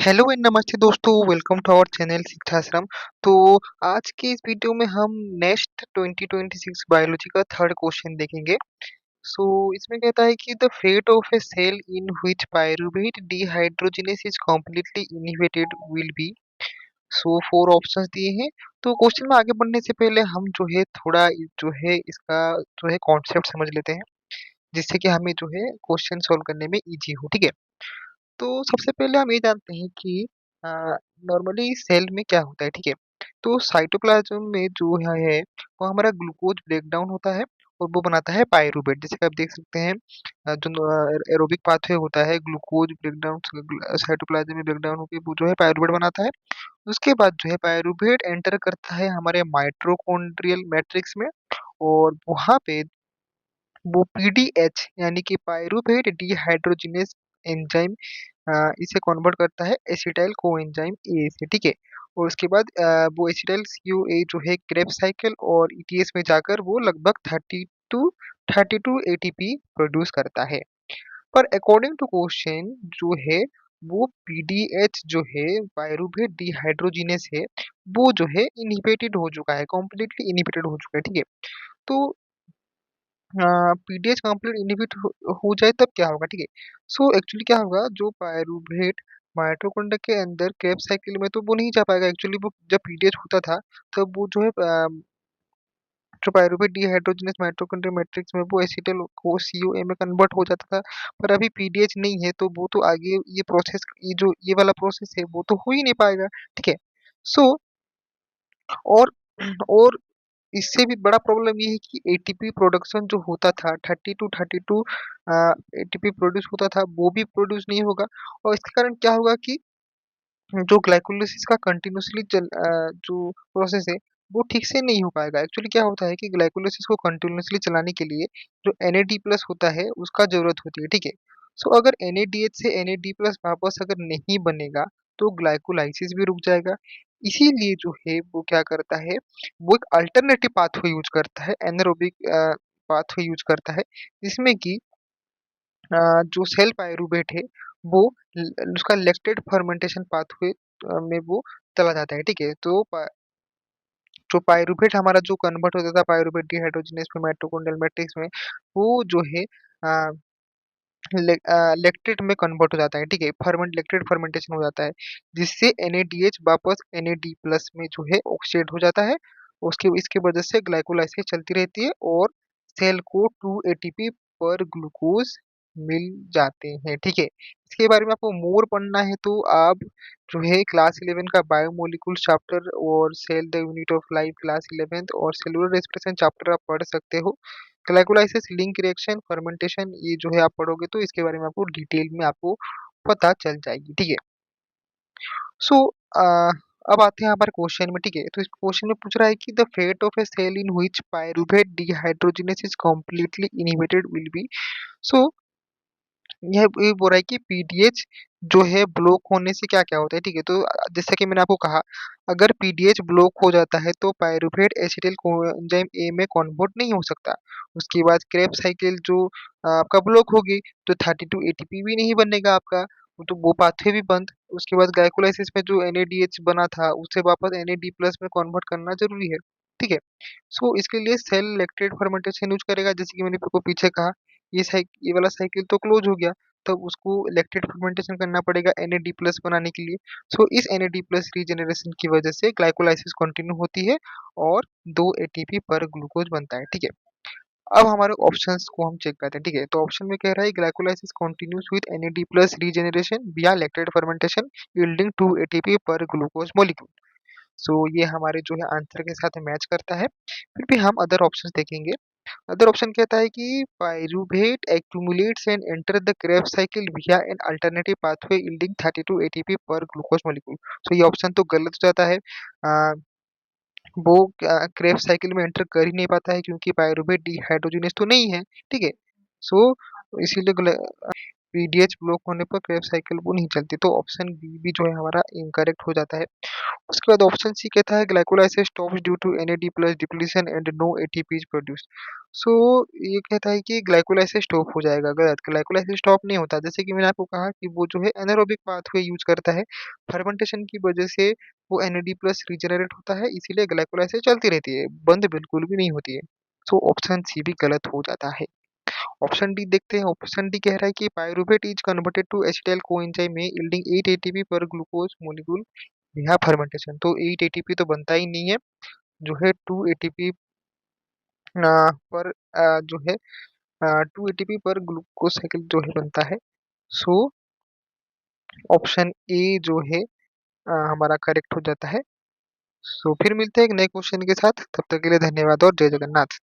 Hello and नमस्ते दोस्तों, welcome to our channel Shikshashram. तो आज के इस वीडियो में हम नेक्स्ट 2026 बायोलॉजी का थर्ड क्वेश्चन देखेंगे। सो इसमें कहता है कि the fate of a cell in which pyruvate dehydrogenase is completely inhibited will be. So four options दिए हैं। तो क्वेश्चन में आगे बढ़ने से पहले हम जो है थोड़ा जो है इसका जो है कॉन्सेप्ट समझ लेते हैं, जिससे कि हमें जो है क्वेश्चन सॉल्व करने में इजी हो। ठीक है। तो सबसे पहले हम ये जानते हैं कि नॉर्मली सेल में क्या होता है। ठीक है। तो साइटोप्लाज्म में जो है वो हमारा ग्लूकोज ब्रेक डाउन होता है और वो बनाता है पायरूवेट। जैसे कि आप देख सकते हैं, जो एरोबिक पाथवे होता है, ग्लूकोज ब्रेक डाउन साइटोप्लाज्म में ब्रेक डाउन होकर वो जो है पायरूवेट बनाता है। उसके बाद जो है पायरूवेट एंटर करता है हमारे माइटोकॉन्ड्रियल मैट्रिक्स में, और वहां पे वो पीडीएच यानी कि पायरूवेट डिहाइड्रोजिनेस एंजाइम इसे कन्वर्ट करता है एसिटाइल कोएंजाइम ए से। ठीक है। और उसके बाद वो एसिटाइल CoA जो है क्रेब्स साइकिल और ETS में जाकर वो लगभग 32 ATP प्रोड्यूस करता है। पर अकॉर्डिंग टू क्वेश्चन जो है वो पीडीएच जो है पायरूवेट डिहाइड्रोजिनेस है, वो जो है इनहिबिटेड हो चुका है, कम्प्लीटली इनहिबिटेड हो चुका है। ठीक है। तो पीडीएच कंप्लीट इनहिबिट हो जाए तब क्या होगा। ठीक है। सो एक्चुअली क्या होगा, जो पायरूवेट माइटोकॉन्ड्रिया के अंदर क्रेब्स साइकिल में तो वो नहीं जा पाएगा। एक्चुअली वो जब पीडीएच होता था तब वो जो है जो पायरूवेट डिहाइड्रोजिनेस माइटोकॉन्ड्रियल मैट्रिक्स में वो एसिटल को CoA में कन्वर्ट हो जाता था। पर अभी पीडीएच नहीं है तो वो तो आगे ये प्रोसेस, ये जो ये वाला प्रोसेस है वो तो हो ही नहीं पाएगा। ठीक है। सो और और इससे भी बड़ा प्रॉब्लम ये है कि एटीपी प्रोडक्शन जो होता था 32 एटीपी प्रोड्यूस होता था, वो भी प्रोड्यूस नहीं होगा। और इसके कारण क्या होगा कि जो ग्लाइकोलाइसिस का कंटिन्यूअसली जो प्रोसेस है वो ठीक से नहीं हो पाएगा। एक्चुअली क्या होता है कि ग्लाइकोलाइसिस को कंटिन्यूअसली चलाने के लिए जो NAD+ होता है उसका जरूरत होती है। ठीक है। सो अगर NADH से NAD+ वापस अगर नहीं बनेगा तो ग्लाइकोलाइसिस भी रुक जाएगा। इसीलिए जो है वो क्या करता है, वो एक अल्टरनेटिव पाथवे यूज करता है, एनारोबिक पाथवे यूज करता है, जिसमें कि जो सेल पायरूवेट है वो उसका लेक्टेट फर्मेंटेशन पाथवे में वो चला जाता है। ठीक है। तो जो पायरूवेट हमारा जो कन्वर्ट होता था पायरूवेट डिहाइड्रोजिनेस में माइटोकॉन्ड्रियल मैट्रिक्स में, वो जो है लेक्टेट में कन्वर्ट हो जाता है। ठीक है। लेक्टेट फर्मेंटेशन हो जाता है, जिससे NADH वापस NAD+ में जो है ऑक्सीडेट हो जाता है। उसके इसके वजह से ग्लाइकोलाइसिस चलती रहती है और सेल को 2 ATP पर ग्लूकोज मिल जाते हैं। ठीक है। इसके बारे में आपको मोर पढ़ना है तो आप जो है क्लास 11 का बायोमोलिकुल्स चैप्टर और cell the unit of life class 11 और सेलुलर रेस्पिरेशन चैप्टर आप पढ़ सकते हो। ग्लाइकोलाइसिस, लिंक रिएक्शन, फर्मेंटेशन, ये जो है आप पढ़ोगे तो इसके बारे में आपको डिटेल में आपको पता चल जाएगी। ठीक है। सो अब आते हैं हमारे क्वेश्चन में। ठीक है। तो इस क्वेश्चन में पूछ रहा है कि the fate of a cell in which pyruvate dehydrogenase is completely inhibited will be. So ये बोल रहा है कि पीडीएच जो है ब्लॉक होने से क्या क्या होता है। ठीक है। तो जैसा कि मैंने आपको कहा, अगर पीडीएच ब्लॉक हो जाता है तो पायरूवेट एसिटिल कोएंजाइम ए में कन्वर्ट नहीं हो सकता। उसके बाद क्रेब्स साइकिल जो आपका ब्लॉक होगी तो 32 ATP भी नहीं बनेगा आपका, तो वो पाथवे भी बंद। उसके बाद ग्लाइकोलाइसिस में जो NADH बना था उसे वापस NAD+ में कन्वर्ट करना जरूरी है। ठीक है। सो इसके लिए सेल लैक्टेट फर्मेंटेशन यूज करेगा, जैसे कि मैंने आपको पीछे कहा। ये वाला साइकिल तो क्लोज हो गया, तब उसको लैक्टेट फर्मेंटेशन करना पड़ेगा NAD+ बनाने के लिए। सो इस NAD+ रीजेनरेशन की वजह से ग्लाइकोलाइसिस कंटिन्यू होती है और 2 ATP पर ग्लूकोज बनता है। ठीक है। अब हमारे ऑप्शंस को हम चेक करते हैं। ठीक है। तो ऑप्शन में कह रहा है glycolysis continuous with NAD+ regeneration विया लैक्टेट फर्मेंटेशन यील्डिंग 2 ATP पर ग्लूकोज मॉलिक्यूल। सो ये हमारे जो है आंसर के साथ मैच करता है। फिर भी हम अदर ऑप्शंस देखेंगे। अदर ऑप्शन कहता है कि pyruvate accumulates and enter the Krebs cycle via an alternative pathway yielding 32 ATP per glucose molecule। सो ये ऑप्शन तो गलत हो जाता है। अ, वो क्रेब्स साइकिल में एंटर कर ही नहीं पाता है क्योंकि पायरूवेट डिहाइड्रोजिनेस तो नहीं है। ठीक है। सो इसीलिए पीडीएच ब्लॉक होने पर क्रेब साइकिल वो नहीं चलती, तो ऑप्शन बी भी जो है हमारा इनकरेक्ट हो जाता है। उसके बाद ऑप्शन सी कहता है glycolysis stops due to NAD plus depletion and no ATP is produced. So ये कहता है कि ग्लाइकोलाइसिस स्टॉप हो जाएगा। गलत, ग्लाइकोलाइसिस स्टॉप नहीं होता। जैसे कि मैंने आपको कहा कि वो जो है एनारोबिक पाथवे यूज करता है, फर्मेंटेशन की वजह से वो एनएडी प्लस रिजेनरेट होता है, इसीलिए ग्लाइकोलाइसिस चलती रहती है, बंद बिल्कुल भी नहीं होती है। सो ऑप्शन सी भी गलत हो जाता है। ऑप्शन डी देखते हैं। ऑप्शन डी कह रहा है कि pyruvate is converted to acetyl coenzyme में yielding 8 ATP per glucose molecule via fermentation. तो 8 एटीपी तो बनता ही नहीं है, जो है 2 एटीपी पर जो है 2 एटीपी पर ग्लूकोज साइकिल जो है बनता है। सो ऑप्शन ए जो है हमारा करेक्ट हो जाता है। सो फिर मिलते हैं एक नए क्वेश्चन के साथ, तब तक के लिए धन्यवाद और जय जगन्नाथ।